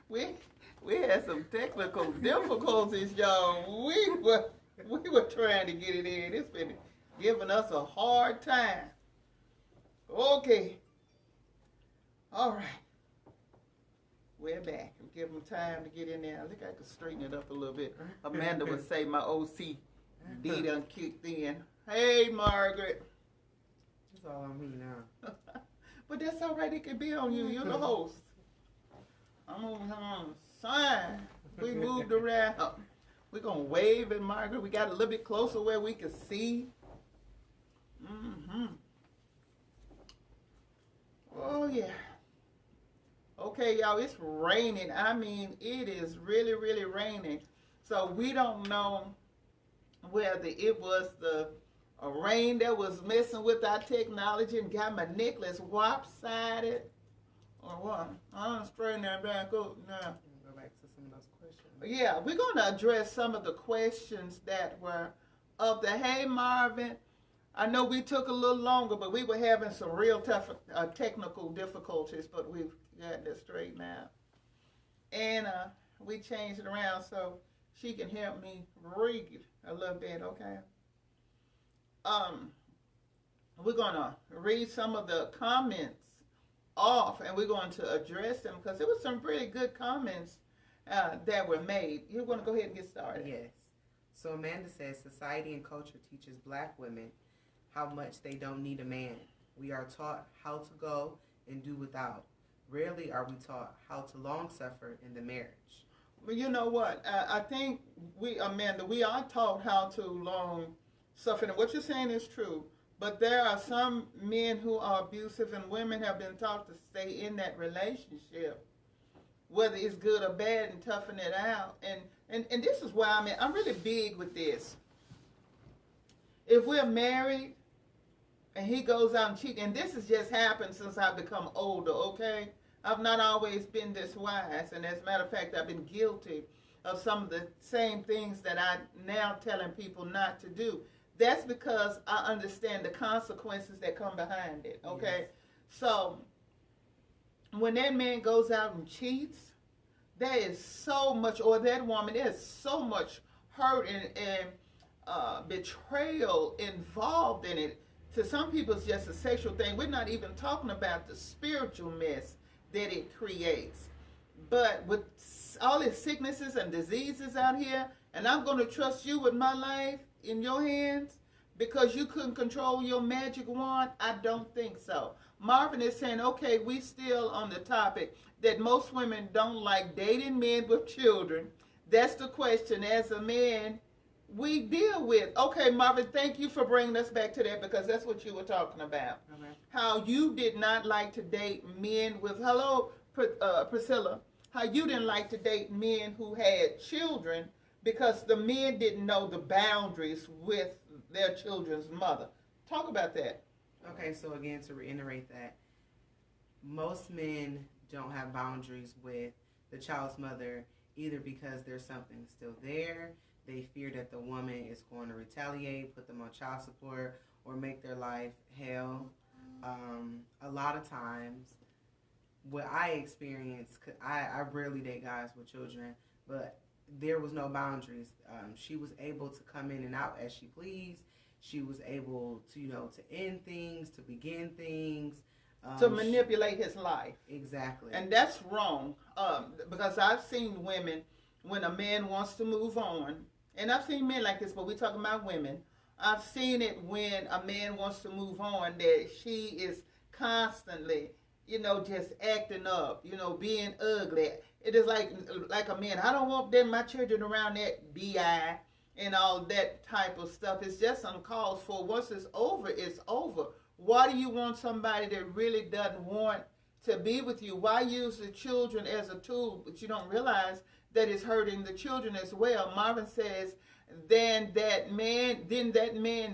we we had some technical difficulties, y'all. We were trying to get it in. It's been giving us a hard time. Okay. All right. We're back. Give them time to get in there. I think I could straighten it up a little bit. Amanda would say my OCD done kicked in. Hey, Margaret. It's all on me now. But that's all right. It can be on you. You're the host. I'm on the sign. We moved around. We're going to wave at Margaret. We got a little bit closer where we can see. Mm-hmm. Oh, yeah. Okay, y'all, it's raining. I mean, it is really, really raining. So we don't know whether it was the rain that was messing with our technology and got my necklace lopsided or what. I'm straightening that back up now. Go back to some of those questions. Yeah, we're going to address some of the questions that were up there. Hey, Marvin. I know we took a little longer, but we were having some real tough technical difficulties, but we've got this straightened out. And we changed it around so she can help me read a little bit, okay? We're going to read some of the comments off, and we're going to address them because there were some pretty good comments that were made. You want to go ahead and get started? Yes. So Amanda says, society and culture teaches black women how much they don't need a man. We are taught how to go and do without. Rarely are we taught how to long suffer in the marriage. Well, you know what? I think Amanda, we are taught how to long suffer. And what you're saying is true. But there are some men who are abusive, and women have been taught to stay in that relationship, whether it's good or bad, and toughen it out. And this is why I'm really big with this. If we're married and he goes out and cheats, and this has just happened since I've become older, okay? I've not always been this wise, and as a matter of fact, I've been guilty of some of the same things that I'm now telling people not to do. That's because I understand the consequences that come behind it, okay? Yes. So when that man goes out and cheats, there is so much, or that woman, there's so much hurt and betrayal involved in it. To some people, it's just a sexual thing. We're not even talking about the spiritual mess that it creates. But with all these sicknesses and diseases out here, and I'm going to trust you with my life in your hands because you couldn't control your magic wand, I don't think so. Marvin is saying, okay, we still on the topic that most women don't like dating men with children. That's the question as a man we deal with. Okay, Marvin, thank you for bringing us back to that because that's what you were talking about. Okay. How you did not like to date men with, Priscilla, how you didn't like to date men who had children because the men didn't know the boundaries with their children's mother. Talk about that. Okay, so again, to reiterate that, most men don't have boundaries with the child's mother either because there's something still there. They fear that the woman is going to retaliate, put them on child support, or make their life hell. A lot of times, what I experienced, I rarely date guys with children, but there was no boundaries. She was able to come in and out as she pleased. She was able to, to end things, to begin things. To manipulate his life. Exactly. And that's wrong. Because I've seen women, when a man wants to move on, and I've seen men like this, but we're talking about women. I've seen it when a man wants to move on, that she is constantly, just acting up, being ugly. It is like a man. I don't want my children around that BI and all that type of stuff. It's just uncalled for. Once it's over, it's over. Why do you want somebody that really doesn't want to be with you? Why use the children as a tool, but you don't realize that it's hurting the children as well? Marvin says, then that man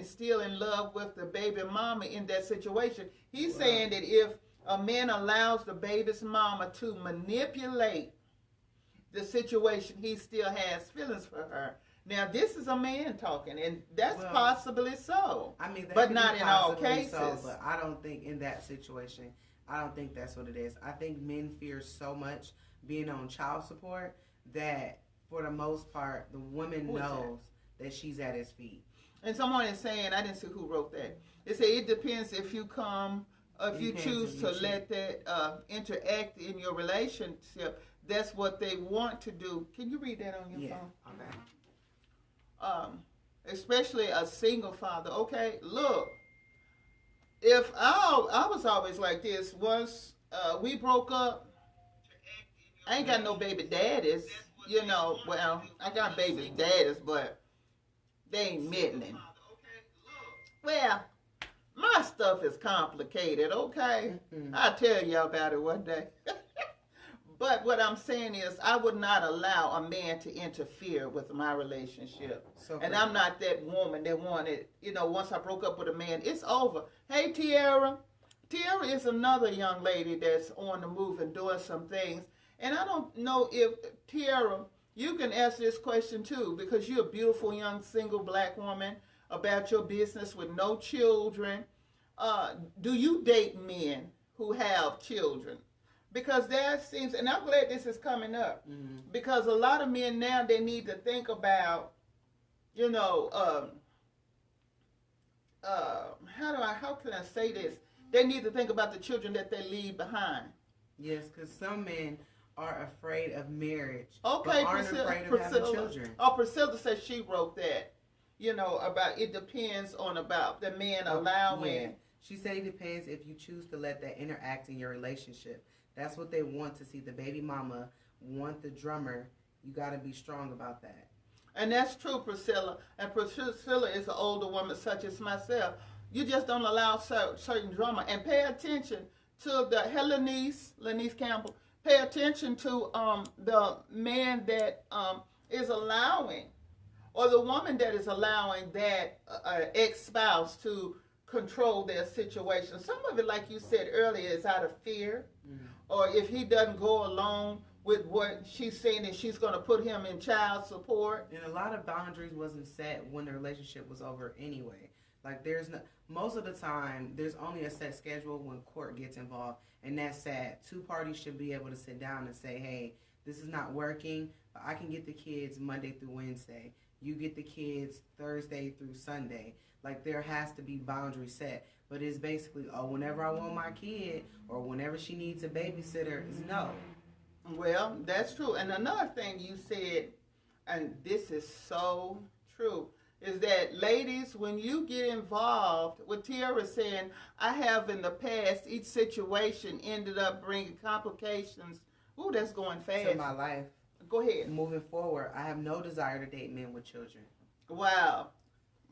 is still in love with the baby mama in that situation. He's saying that if a man allows the baby's mama to manipulate the situation, he still has feelings for her. Now, this is a man talking, and that's possibly so. I mean, but not in all cases. So, but I don't think in that situation I don't think that's what it is. I think men fear so much being on child support that, for the most part, the woman knows that she's at his feet. And someone is saying, I didn't see who wrote that. They say it depends if you choose to let that interact in your relationship. That's what they want to do. Can you read that on your phone? Okay. Especially a single father. Okay, look. If I was always like this. Once we broke up, I ain't got no baby daddies. Well, I got baby daddies, but they ain't middling. Well, my stuff is complicated, okay? I'll tell y'all about it one day. But what I'm saying is I would not allow a man to interfere with my relationship. And I'm not that woman that wanted, once I broke up with a man, it's over. Hey, Tiara. Tiara is another young lady that's on the move and doing some things. And I don't know if, Tiara, you can answer this question too, because you're a beautiful young single black woman about your business with no children. Do you date men who have children? Because there seems, and I'm glad this is coming up, because a lot of men now, they need to think about, how can I say this? They need to think about the children that they leave behind. Yes, because some men are afraid of marriage, okay, but aren't afraid of having children. Oh, Priscilla says she wrote that, about it depends on about the man allowing. Yeah. She said it depends if you choose to let that interact in your relationship. That's what they want to see. The baby mama want the drummer. You got to be strong about that. And that's true, Priscilla. And Priscilla is an older woman such as myself. You just don't allow certain drama. And pay attention to Lenise Campbell. Pay attention to the man that is allowing, or the woman that is allowing that ex-spouse to control their situation. Some of it, like you said earlier, is out of fear. Or if he doesn't go along with what she's saying, and she's going to put him in child support. And a lot of boundaries wasn't set when the relationship was over anyway. Like most of the time, there's only a set schedule when court gets involved, and that's sad. Two parties should be able to sit down and say, hey, this is not working, but I can get the kids Monday through Wednesday. You get the kids Thursday through Sunday. Like, there has to be boundaries set. But it's basically, whenever I want my kid, or whenever she needs a babysitter, is no. Well, that's true. And another thing you said, and this is so true, is that ladies, when you get involved, what Tiara saying, I have in the past, each situation ended up bringing complications. Ooh, that's going fast. To my life. Go ahead. Moving forward, I have no desire to date men with children. Wow.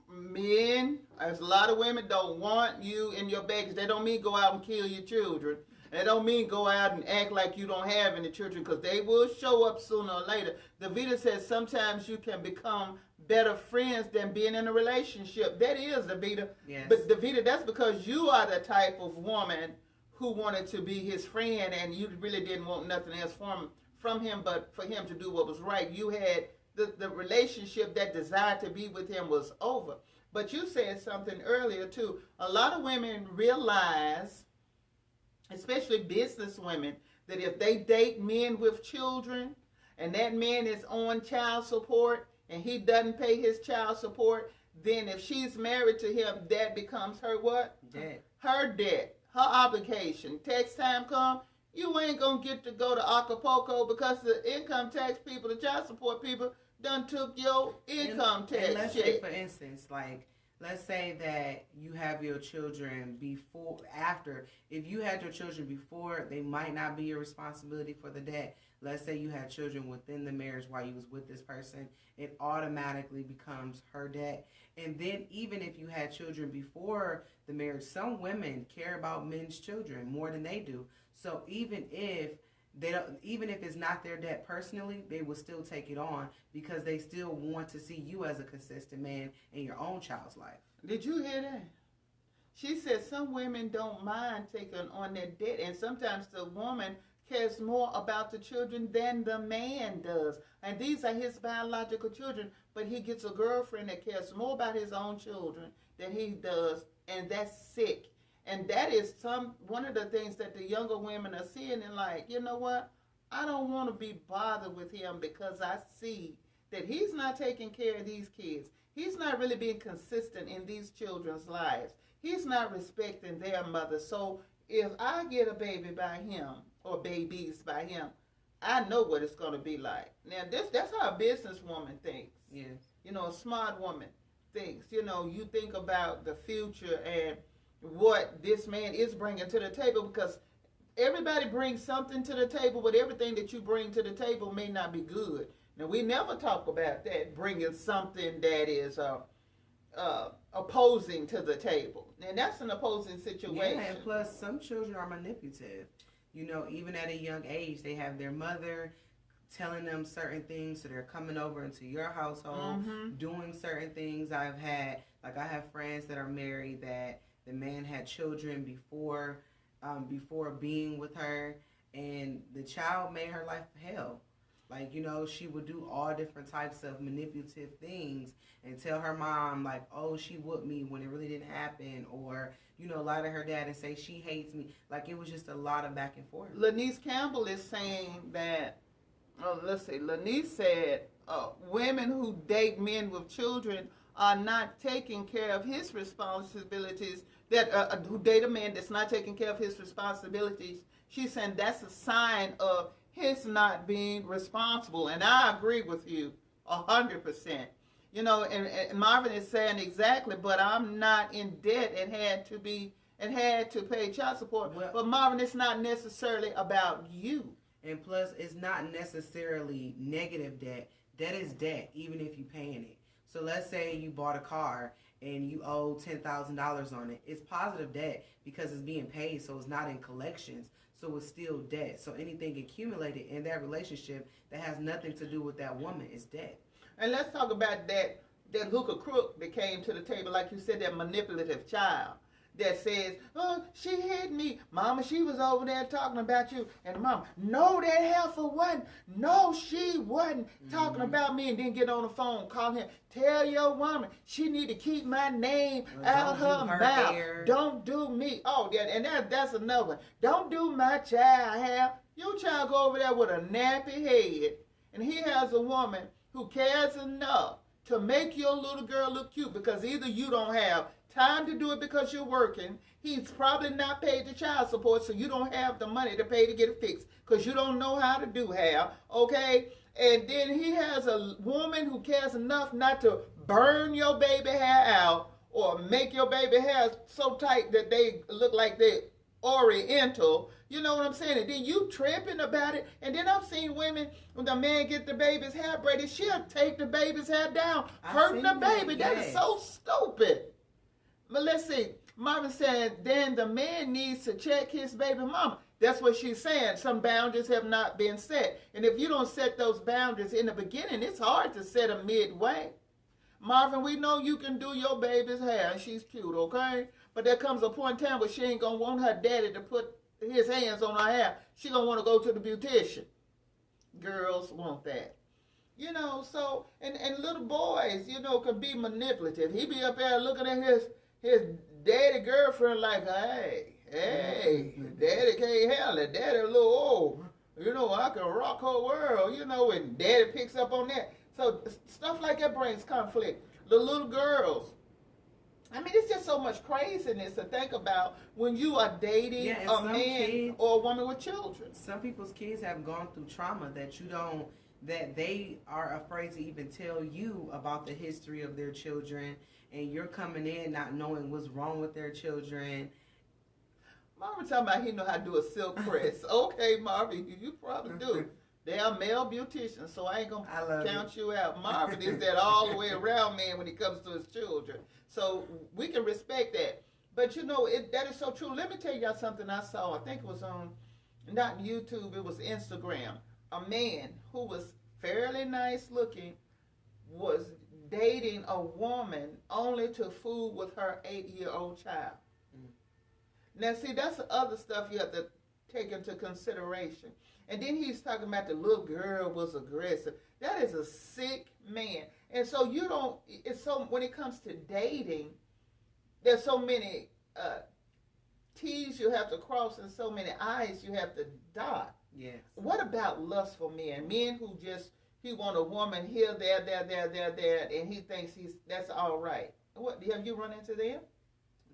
Men, there's a lot of women don't want you in your babies. They don't mean go out and kill your children. They don't mean go out and act like you don't have any children, because they will show up sooner or later. Davida says sometimes you can become better friends than being in a relationship. That is, Davida. Yes. But Davida, that's because you are the type of woman who wanted to be his friend, and you really didn't want nothing else from him but for him to do what was right. You had the relationship, that desire to be with him was over. But you said something earlier too. A lot of women realize, especially business women, that if they date men with children and that man is on child support and he doesn't pay his child support, then if she's married to him, that becomes her what? Debt. Her debt, her obligation. Tax time come, you ain't going to get to go to Acapulco because the income tax people, the child support people, done took your income tax and let's check. say, for instance, let's say that you have your children after. If you had your children before, they might not be your responsibility for the debt. Let's say you had children within the marriage while you was with this person. It automatically becomes her debt. And then even if you had children before the marriage, some women care about men's children more than they do. So even if it's not their debt personally, they will still take it on because they still want to see you as a consistent man in your own child's life. Did you hear that? She said some women don't mind taking on their debt, and sometimes the woman cares more about the children than the man does. And these are his biological children, but he gets a girlfriend that cares more about his own children than he does, and that's sick. And that is one of the things that the younger women are seeing and like, you know what? I don't want to be bothered with him because I see that he's not taking care of these kids. He's not really being consistent in these children's lives. He's not respecting their mother. So if I get a baby by him or babies by him, I know what it's going to be like. Now, that's how a businesswoman thinks. Yes. You know, a smart woman thinks. You know, you think about the future and what this man is bringing to the table, because everybody brings something to the table, but everything that you bring to the table may not be good. Now, we never talk about that, bringing something that is opposing to the table. And that's an opposing situation. Yeah, and plus some children are manipulative. You know, even at a young age, they have their mother telling them certain things, so they're coming over into your household, doing certain things. I have friends that are married that the man had children before being with her, and the child made her life hell. Like, you know, she would do all different types of manipulative things and tell her mom, like, oh, she whooped me when it really didn't happen. Or, you know, lie to her dad and say she hates me. Like, it was just a lot of back and forth. Lanice Campbell is saying that, Lanice said, women who date men with children are not taking care of his responsibilities, who date a man that's not taking care of his responsibilities. She's saying that's a sign of his not being responsible. And I agree with you 100%. You know, and Marvin is saying exactly, but I'm not in debt and had to pay child support. Well, but Marvin, it's not necessarily about you. And plus, it's not necessarily negative debt. Debt is debt, even if you're paying it. So let's say you bought a car and you owe $10,000 on it. It's positive debt because it's being paid, so it's not in collections. So it's still debt. So anything accumulated in that relationship that has nothing to do with that woman is debt. And let's talk about that hook or crook that came to the table, like you said, that manipulative child that says, oh, she hit me. Mama, she was over there talking about you. And Mama, no, that heifer wasn't. No, she wasn't talking about me. And then get on the phone, call him. Tell your woman she need to keep my name out her mouth. Hair. Don't do me. Oh, yeah, and that's another one. Don't do my child hair. Your child go over there with a nappy head. And he has a woman who cares enough to make your little girl look cute, because either you don't have time to do it because you're working, he's probably not paid the child support, so you don't have the money to pay to get it fixed because you don't know how to do hair, okay? And then he has a woman who cares enough not to burn your baby hair out or make your baby hair so tight that they look like they're oriental. You know what I'm saying? And then you tripping about it. And then I've seen women, when the man get the baby's hair braided, she'll take the baby's hair down, hurting the baby. That is so stupid. But let's see. Marvin said, then the man needs to check his baby mama. That's what she's saying. Some boundaries have not been set. And if you don't set those boundaries in the beginning, it's hard to set them midway. Marvin, we know you can do your baby's hair, and she's cute, okay? But there comes a point in time where she ain't going to want her daddy to put his hands on her hair. She going to want to go to the beautician. Girls want that. You know, so, and little boys, you know, can be manipulative. He be up there looking at his daddy girlfriend like, hey, daddy can't handle it. Daddy a little old. You know, I can rock her world, you know, and daddy picks up on that. So stuff like that brings conflict. The little girls. I mean, it's just so much craziness to think about when you are dating a man or a woman with children. Some people's kids have gone through trauma that they are afraid to even tell you about the history of their children, and you're coming in not knowing what's wrong with their children. Marvin talking about he know how to do a silk press. Okay, Marvin, you probably do. They are male beauticians, so I ain't going to count you out. Marvin is that all the way around man when it comes to his children. So we can respect that. But, you know, that is so true. Let me tell y'all something I saw. I think it was on, not YouTube, it was Instagram. A man who was fairly nice looking was dating a woman only to fool with her 8-year-old child. Now, see, that's the other stuff you have to take into consideration. And then he's talking about the little girl was aggressive. That is a sick man. And so when it comes to dating, there's so many T's you have to cross and so many I's you have to dot. Yes. What about lustful men? Men who just, he want a woman here, there, and he thinks that's all right. What, have you run into them?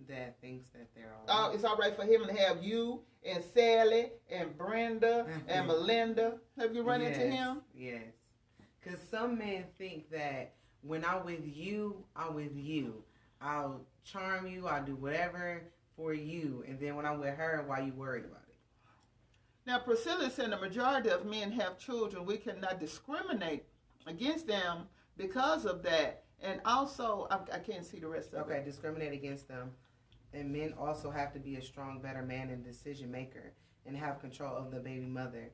That thinks that they're all right. It's all right for him to have you and Sally and Brenda and Melinda. Have you run into him? Yes. Because some men think that when I'm with you, I'm with you. I'll charm you. I'll do whatever for you. And then when I'm with her, why you worried about it? Now, Priscilla said the majority of men have children. We cannot discriminate against them because of that. And also, I can't see the rest of it. Okay, discriminate against them. And men also have to be a strong, better man and decision maker and have control of the baby mother.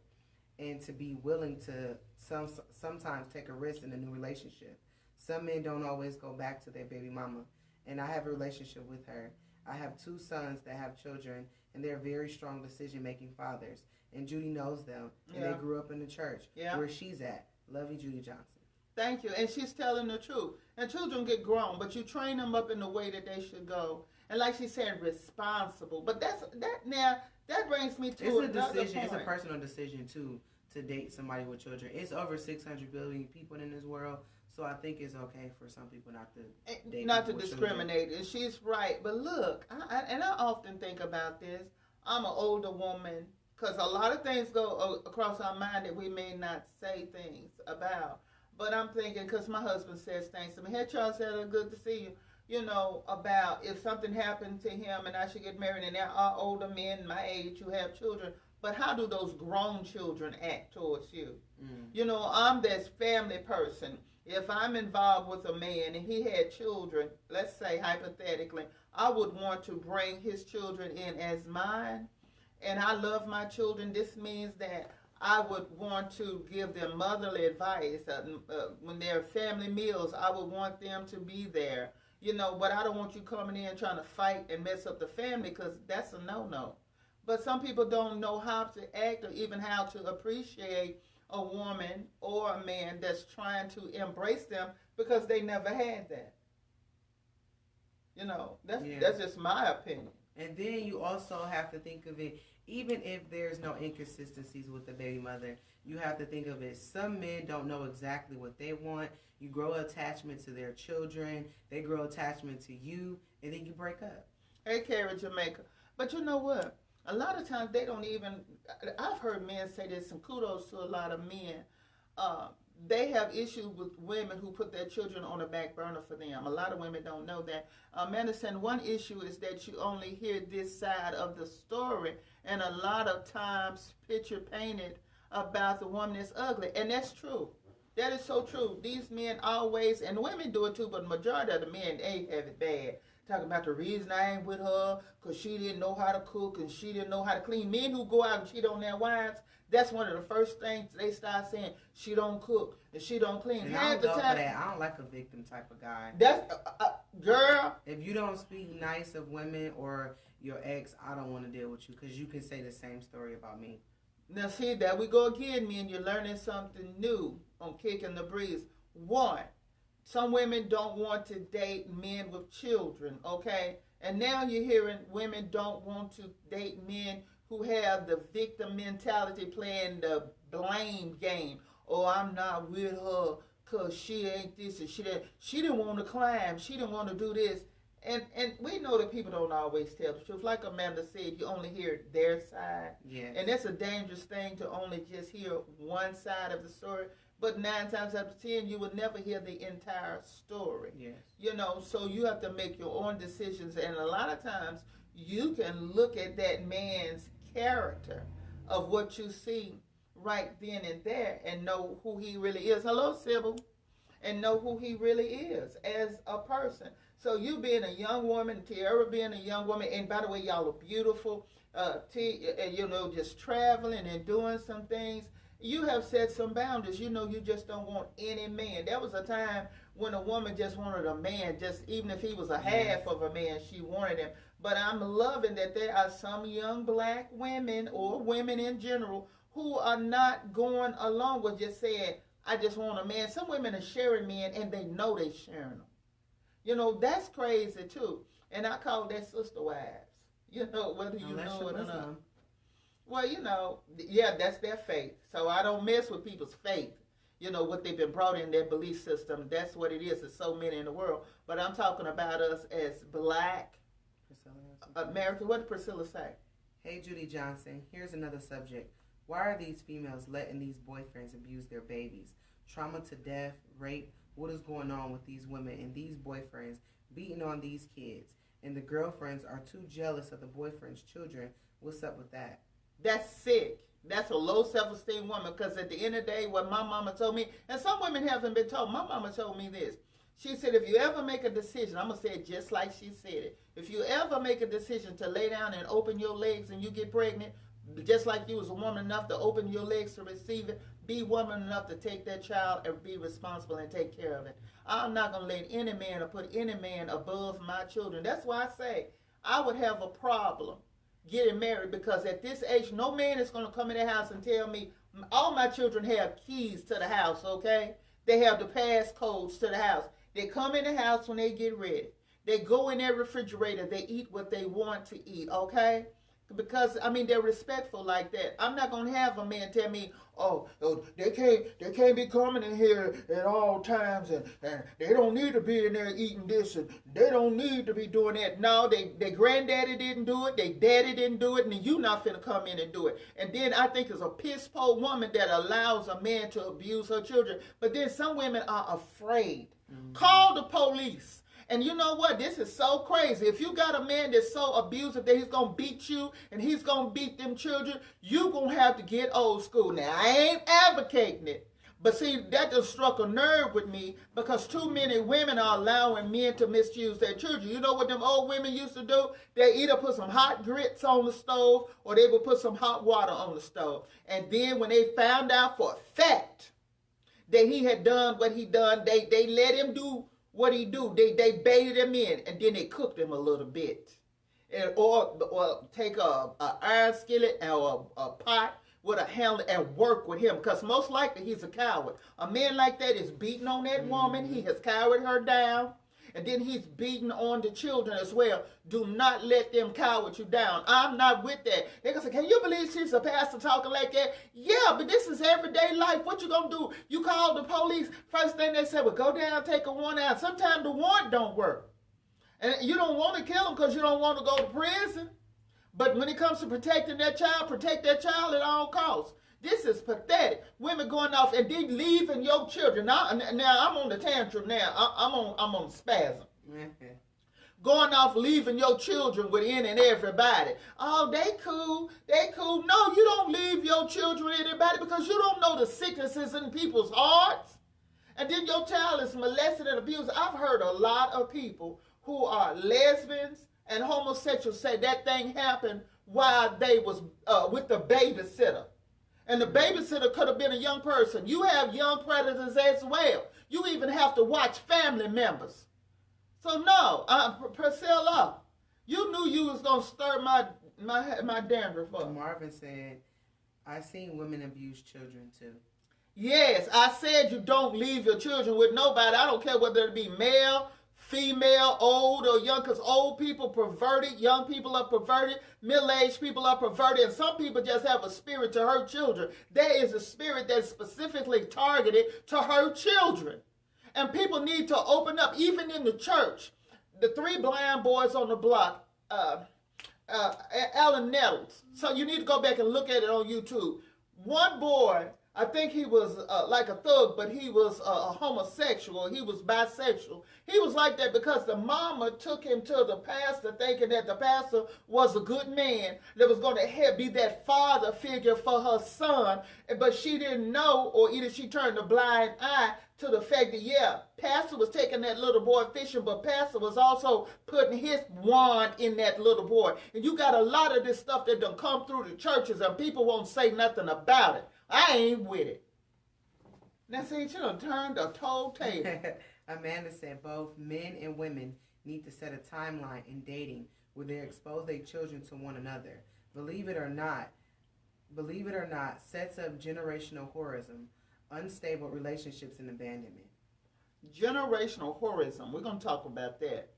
And to be willing to sometimes take a risk in a new relationship. Some men don't always go back to their baby mama. And I have a relationship with her. I have 2 sons that have children, and they're very strong decision-making fathers. And Judy knows them, and they grew up in the church where she's at. Love you, Judy Johnson. Thank you. And she's telling the truth. And children get grown, but you train them up in the way that they should go. And like she said, responsible. But that brings me to another decision. point. It's a personal decision, too, to date somebody with children. It's over 600 billion people in this world. So I think it's okay for some people not to date not to discriminate. And she's right. But look, I often think about this. I'm an older woman because a lot of things go across our mind that we may not say things about. But I'm thinking, because my husband says things to me. Hey, Charles, good to see you. You know, about if something happened to him and I should get married. And there are older men my age who have children. But how do those grown children act towards you? You know, I'm this family person. If I'm involved with a man and he had children, let's say hypothetically, I would want to bring his children in as mine. And I love my children. This means that I would want to give them motherly advice. When they're family meals, I would want them to be there. You know, but I don't want you coming in trying to fight and mess up the family because that's a no-no. But some people don't know how to act or even how to appreciate a woman or a man that's trying to embrace them because they never had that. You know, that's just my opinion. And then you also have to think of it, even if there's no inconsistencies with the baby mother, you have to think of it. Some men don't know exactly what they want. You grow attachment to their children. They grow attachment to you, and then you break up. Hey, Kara, Jamaica. But you know what? A lot of times they don't even, I've heard men say this, and kudos to a lot of men. They have issues with women who put their children on the back burner for them. A lot of women don't know that. Madison, one issue is that you only hear this side of the story, and a lot of times picture painted about the woman is ugly, and that's true. That is so true. These men always, and women do it too, but the majority of the men, they have it bad. Talking about the reason I ain't with her, because she didn't know how to cook and she didn't know how to clean. Men who go out and cheat on their wives, that's one of the first things they start saying. She don't cook and she don't clean. And I don't go for that. I don't like a victim type of guy. That's, girl. If you don't speak nice of women or your ex, I don't want to deal with you because you can say the same story about me. Now see, that we go again, men. You're learning something new on Kicking the Breeze. One, some women don't want to date men with children, okay? And now you're hearing women don't want to date men who have the victim mentality, playing the blame game. Oh, I'm not with her because she ain't this and she didn't want to climb. She didn't want to do this. And we know that people don't always tell the truth. Like Amanda said, you only hear their side. Yes. And that's a dangerous thing, to only just hear one side of the story. But 9 times out of 10, you would never hear the entire story. Yes. You know, so you have to make your own decisions. And a lot of times, you can look at that man's character of what you see right then and there and know who he really is. Hello, Sybil. And know who he really is as a person. So you being a young woman, Tiara being a young woman, and by the way, y'all are beautiful, you know, just traveling and doing some things. You have set some boundaries. You know, you just don't want any man. There was a time when a woman just wanted a man, just even if he was a half of a man, she wanted him. But I'm loving that there are some young black women or women in general who are not going along with just saying, I just want a man. Some women are sharing men and they know they're sharing them. You know, that's crazy too. And I call that sister wives. You know, whether you Unless know you're it or not. Muslim. Well, you know, yeah, that's their faith. So I don't mess with people's faith. You know, what they've been brought in their belief system. That's what it is. There's so many in the world. But I'm talking about us as black Americans. What did Priscilla say? Hey, Judy Johnson, here's another subject. Why are these females letting these boyfriends abuse their babies? Trauma to death, rape, what is going on with these women and these boyfriends beating on these kids? And the girlfriends are too jealous of the boyfriend's children. What's up with that? That's sick. That's a low self-esteem woman, because at the end of the day, what my mama told me, and some women haven't been told, my mama told me this. She said, if you ever make a decision, I'm going to say it just like she said it. If you ever make a decision to lay down and open your legs and you get pregnant, just like you was a woman enough to open your legs to receive it, be woman enough to take that child and be responsible and take care of it. I'm not going to let any man or put any man above my children. That's why I say I would have a problem getting married, because at this age, no man is going to come in the house and tell me, all my children have keys to the house, okay? They have the passcodes to the house. They come in the house when they get ready. They go in their refrigerator. They eat what they want to eat, okay? Because, I mean, they're respectful like that. I'm not going to have a man tell me, oh, they can't be coming in here at all times, and they don't need to be in there eating this, and they don't need to be doing that. No, their granddaddy didn't do it, their daddy didn't do it, and you not finna come in and do it. And then I think it's a piss-poor woman that allows a man to abuse her children. But then some women are afraid. Mm-hmm. Call the police. And you know what? This is so crazy. If you got a man that's so abusive that he's going to beat you and he's going to beat them children, you going to have to get old school. Now, I ain't advocating it. But see, that just struck a nerve with me, because too many women are allowing men to misuse their children. You know what them old women used to do? They either put some hot grits on the stove or they would put some hot water on the stove. And then when they found out for a fact that he had done what he done, they let him do what he do. They baited him in, and then they cooked him a little bit. Or take a iron skillet or a pot with a handle and work with him, because most likely he's a coward. A man like that is beating on that woman. He has cowered her down, and then he's beating on the children as well. Do not let them coward you down. I'm not with that. They're going to say, can you believe she's a pastor talking like that? Yeah, but this is everyday life. What you going to do? You call the police. First thing they say, well, go down, take a warrant out. Sometimes the warrant don't work. And you don't want to kill them because you don't want to go to prison. But when it comes to protecting that child, protect that child at all costs. This is pathetic. Women going off and then leaving your children. Now I'm on the tantrum now. I'm on spasm. Going off, leaving your children with any and everybody. Oh, they cool. No, you don't leave your children with anybody, because you don't know the sicknesses in people's hearts. And then your child is molested and abused. I've heard a lot of people who are lesbians and homosexuals say that thing happened while they was with the babysitter. And the babysitter could have been a young person. You have young predators as well. You even have to watch family members. So no, Priscilla, you knew you was going to stir my dandruff up. Marvin said, I've seen women abuse children too. Yes, I said you don't leave your children with nobody. I don't care whether it be male, female, old or young, because old people perverted, young people are perverted, middle-aged people are perverted, and some people just have a spirit to hurt children. There is a spirit that's specifically targeted to hurt children. And people need to open up, even in the church. The 3 blind boys on the block, Alan Nettles. So you need to go back and look at it on YouTube. One boy, I think he was like a thug, but he was a homosexual. He was bisexual. He was like that because the mama took him to the pastor thinking that the pastor was a good man that was going to be that father figure for her son. But she didn't know, or either she turned a blind eye to the fact that, yeah, pastor was taking that little boy fishing, but pastor was also putting his wand in that little boy. And you got a lot of this stuff that done come through the churches, and people won't say nothing about it. I ain't with it. Now, see, you done turned a total table. Amanda said both men and women need to set a timeline in dating where they expose their children to one another. Believe it or not, sets up generational horrorism, unstable relationships, and abandonment. Generational horrorism. We're going to talk about that.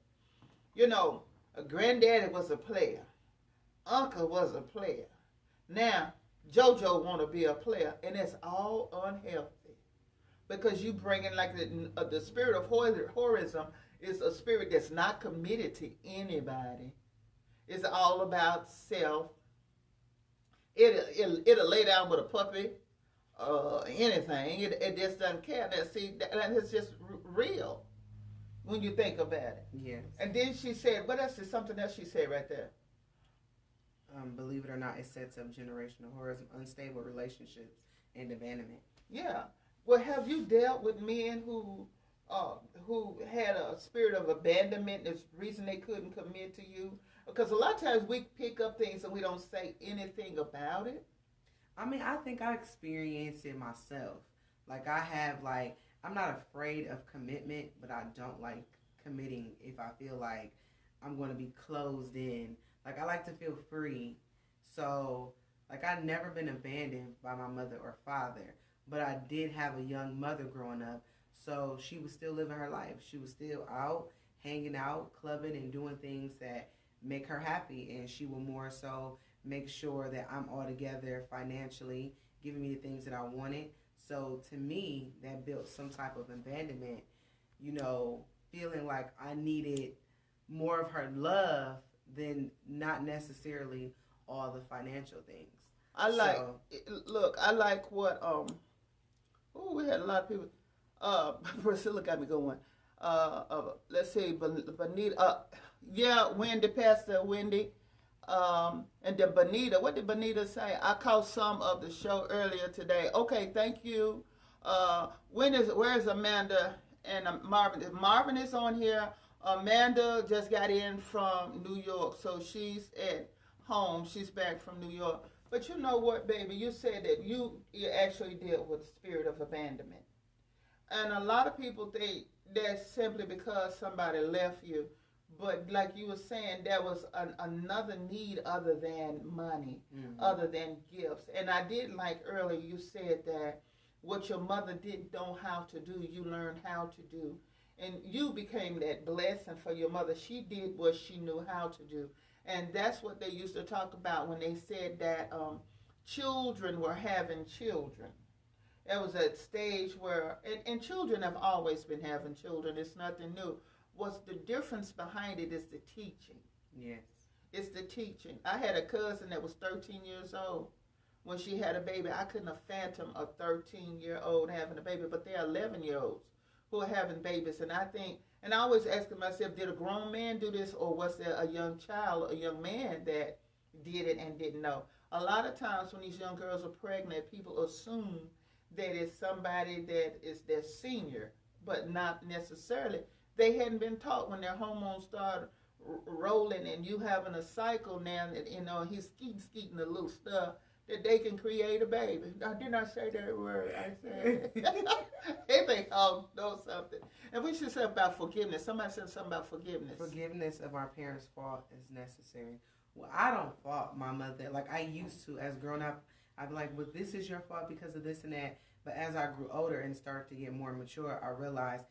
You know, a granddaddy was a player. Uncle was a player. Now, JoJo want to be a player, and it's all unhealthy because you bring in like the spirit of horism is a spirit that's not committed to anybody. It's all about self. It'll lay down with a puppy, anything. It just doesn't care. That is just real when you think about it. Yes. And then she said, what else is something else she said right there? Believe it or not, it sets up generational horism, unstable relationships, and abandonment. Yeah. Well, have you dealt with men who had a spirit of abandonment? That's the reason they couldn't commit to you. Because a lot of times we pick up things and we don't say anything about it. I mean, I think I experienced it myself. Like I'm not afraid of commitment, but I don't like committing if I feel like I'm going to be closed in. Like, I like to feel free. So, like, I've never been abandoned by my mother or father. But I did have a young mother growing up. So, she was still living her life. She was still out, hanging out, clubbing, and doing things that make her happy. And she will more so make sure that I'm all together financially, giving me the things that I wanted. So, to me, that built some type of abandonment, feeling like I needed more of her love than not necessarily all the financial things. I like what we had a lot of people. Priscilla got me going. Let's see, Bonita. Wendy, Pastor Wendy. And then Bonita. What did Bonita say? I caught some of the show earlier today. Okay, thank you. Where's Amanda and Marvin? Marvin is on here. Amanda just got in from New York, so she's at home. She's back from New York. But you know what, baby? You said that you actually dealt with the spirit of abandonment. And a lot of people think that's simply because somebody left you. But like you were saying, there was another need other than money, other than gifts. And I did like earlier you said that what your mother didn't know how to do, you learned how to do. And you became that blessing for your mother. She did what she knew how to do. And that's what they used to talk about when they said that children were having children. There was a stage where, and children have always been having children. It's nothing new. What's the difference behind it is the teaching. Yes. It's the teaching. I had a cousin that was 13 years old. When she had a baby, I couldn't have fathomed a 13-year-old having a baby, but they're 11-year-olds who are having babies. And I always ask myself, did a grown man do this, or was there a young child, a young man that did it and didn't know? A lot of times when these young girls are pregnant, people assume that it's somebody that is their senior, but not necessarily. They hadn't been taught when their hormones start rolling and you having a cycle now, that, he's skeeting the little stuff, that they can create a baby. I did not say that word. I said they think, know something. And we should say about forgiveness. Somebody said something about forgiveness. Forgiveness of our parents' fault is necessary. Well, I don't fault my mother. Like I used to, as growing up, I'd be like, well, this is your fault because of this and that. But as I grew older and started to get more mature, I realized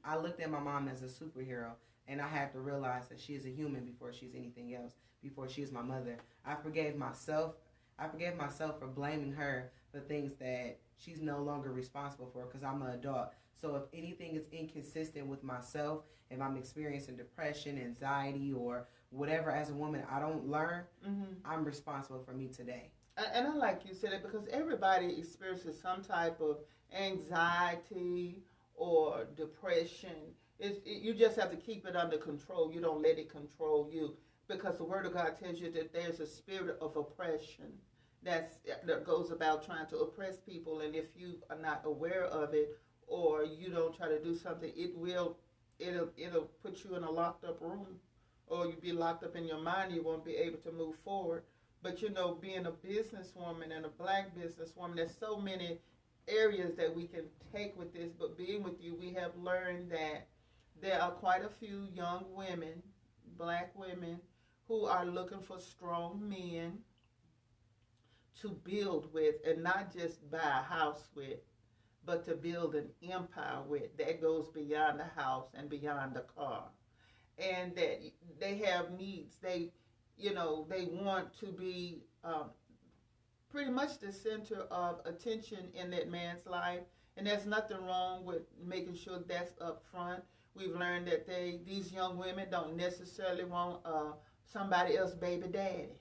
I looked at my mom as a superhero, and I had to realize that she is a human before she's anything else, before she's my mother. I forgave myself for blaming her for things that she's no longer responsible for because I'm an adult. So if anything is inconsistent with myself, if I'm experiencing depression, anxiety, or whatever as a woman I don't learn, I'm responsible for me today. And I like you said it because everybody experiences some type of anxiety or depression. You just have to keep it under control. You don't let it control you, because the Word of God tells you that there's a spirit of oppression that goes about trying to oppress people, and if you are not aware of it or you don't try to do something, it'll put you in a locked up room, or you'll be locked up in your mind. You won't be able to move forward. But being a businesswoman and a black businesswoman, there's so many areas that we can take with this, but being with you, we have learned that there are quite a few young women, black women, who are looking for strong men to build with, and not just buy a house with, but to build an empire with that goes beyond the house and beyond the car. And that they have needs. they want to be pretty much the center of attention in that man's life. And there's nothing wrong with making sure that's up front. We've learned that these young women don't necessarily want somebody else's baby daddy.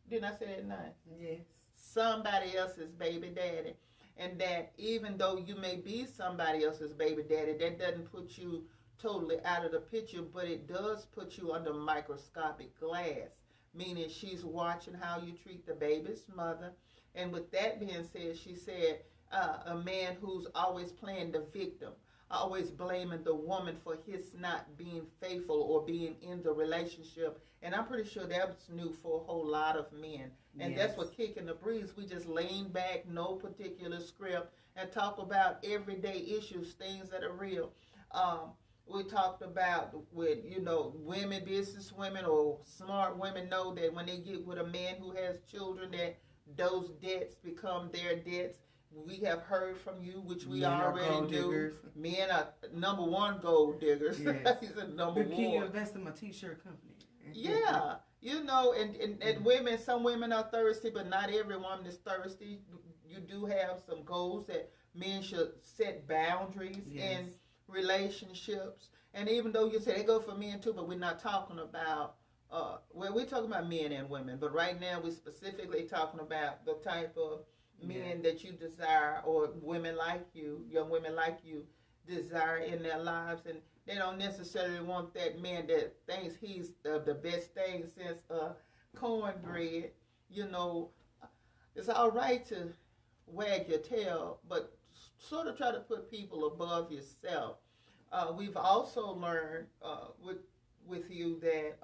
Didn't I say that nice? Yes. Somebody else's baby daddy. And that even though you may be somebody else's baby daddy, that doesn't put you totally out of the picture, but it does put you under microscopic glass, meaning she's watching how you treat the baby's mother. And with that being said, she said a man who's always playing the victim, always blaming the woman for his not being faithful or being in the relationship. And I'm pretty sure that was new for a whole lot of men. And Yes. that's what Kicking the Breeze. We just lean back, no particular script, and talk about everyday issues, things that are real. We talked about with, women, business women or smart women know that when they get with a man who has children, that those debts become their debts. We have heard from you, which we already do. Men are number one gold diggers. Yes. He's a number one. Can you invest in my t-shirt company? Yeah. And women, some women are thirsty, but not every woman is thirsty. You do have some goals that men should set boundaries in relationships. And even though you say they go for men too, but we're not talking about, we're talking about men and women. But right now we're specifically talking about the type of men that you desire, or women like you, young women like you, desire in their lives. And they don't necessarily want that man that thinks he's the best thing since cornbread. It's all right to wag your tail, but sort of try to put people above yourself. We've also learned with you that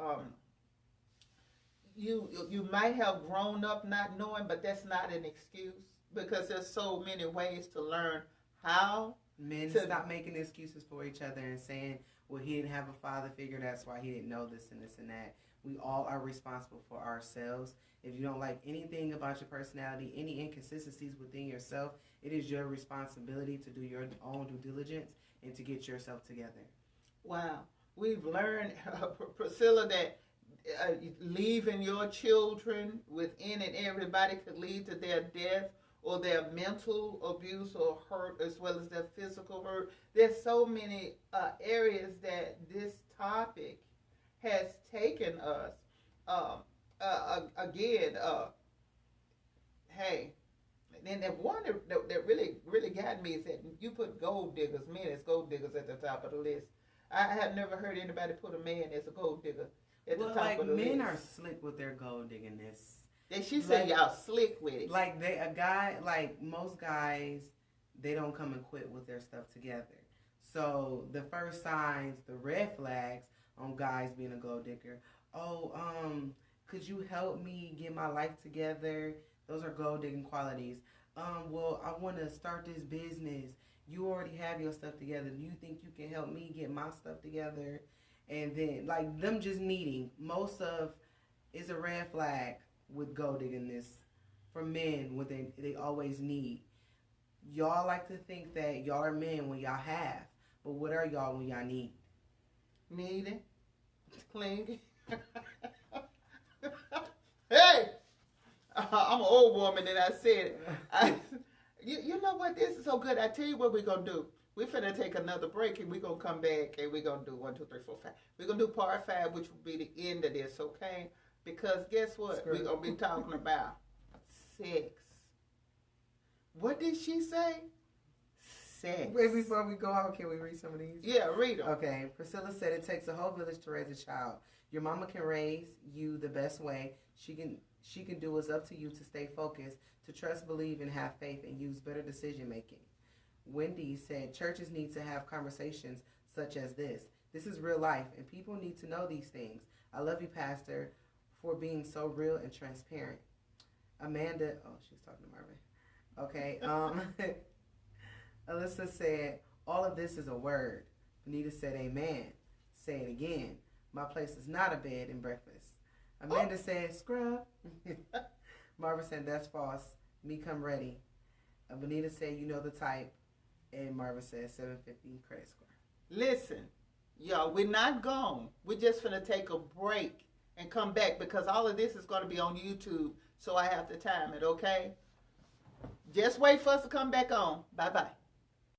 you might have grown up not knowing, but that's not an excuse, because there's so many ways to learn how. Men stop making excuses for each other and saying, well, he didn't have a father figure, that's why he didn't know this and this and that. We all are responsible for ourselves. If you don't like anything about your personality, any inconsistencies within yourself, it is your responsibility to do your own due diligence and to get yourself together. Wow. We've learned, Priscilla, that leaving your children within and everybody could lead to their death or their mental abuse or hurt, as well as their physical hurt. There's so many areas that this topic has taken us. Hey, and the one that really got me is that you put gold diggers, men as gold diggers at the top of the list. I have never heard anybody put a man as a gold digger at the top of the list. Men are slick with their gold diggingness. She said y'all slick with it. Most guys, they don't come equipped with their stuff together. So the first signs, the red flags on guys being a gold digger. Could you help me get my life together? Those are gold digging qualities. Well, I want to start this business. You already have your stuff together. Do you think you can help me get my stuff together? And then, them just needing. Most of is a red flag with gold diggingness for men when they always need. Y'all like to think that y'all are men when y'all have. But what are y'all when y'all need? Needing. Clinging. Hey! I'm an old woman and I said it. You know what? This is so good. I tell you what we're going to do. We're finna take another break and we're going to come back and we're going to do 1, 2, 3, 4, 5. We're going to do part 5, which will be the end of this, okay? Because guess what? We're going to be talking about sex. What did she say? Sex. Wait, before we go out, can we read some of these? Yeah, read them. Okay. Priscilla said it takes a whole village to raise a child. Your mama can raise you the best way. She can do. It's up to you to stay focused, to trust, believe, and have faith, and use better decision making. Wendy said churches need to have conversations such as this. This is real life, and people need to know these things. I love you, Pastor, for being so real and transparent. Amanda, she's talking to Marvin. Okay. Alyssa said, all of this is a word. Anita said, amen. Say it again. My place is not a bed and breakfast. Amanda said, scrub. Marvin said, that's false. Me come ready. Benita said, you know the type. And Marvin said, 750 credit score. Listen, y'all, we're not gone. We're just going to take a break. and come back, because all of this is going to be on YouTube, so I have to time it, okay? Just wait for us to come back on. Bye-bye.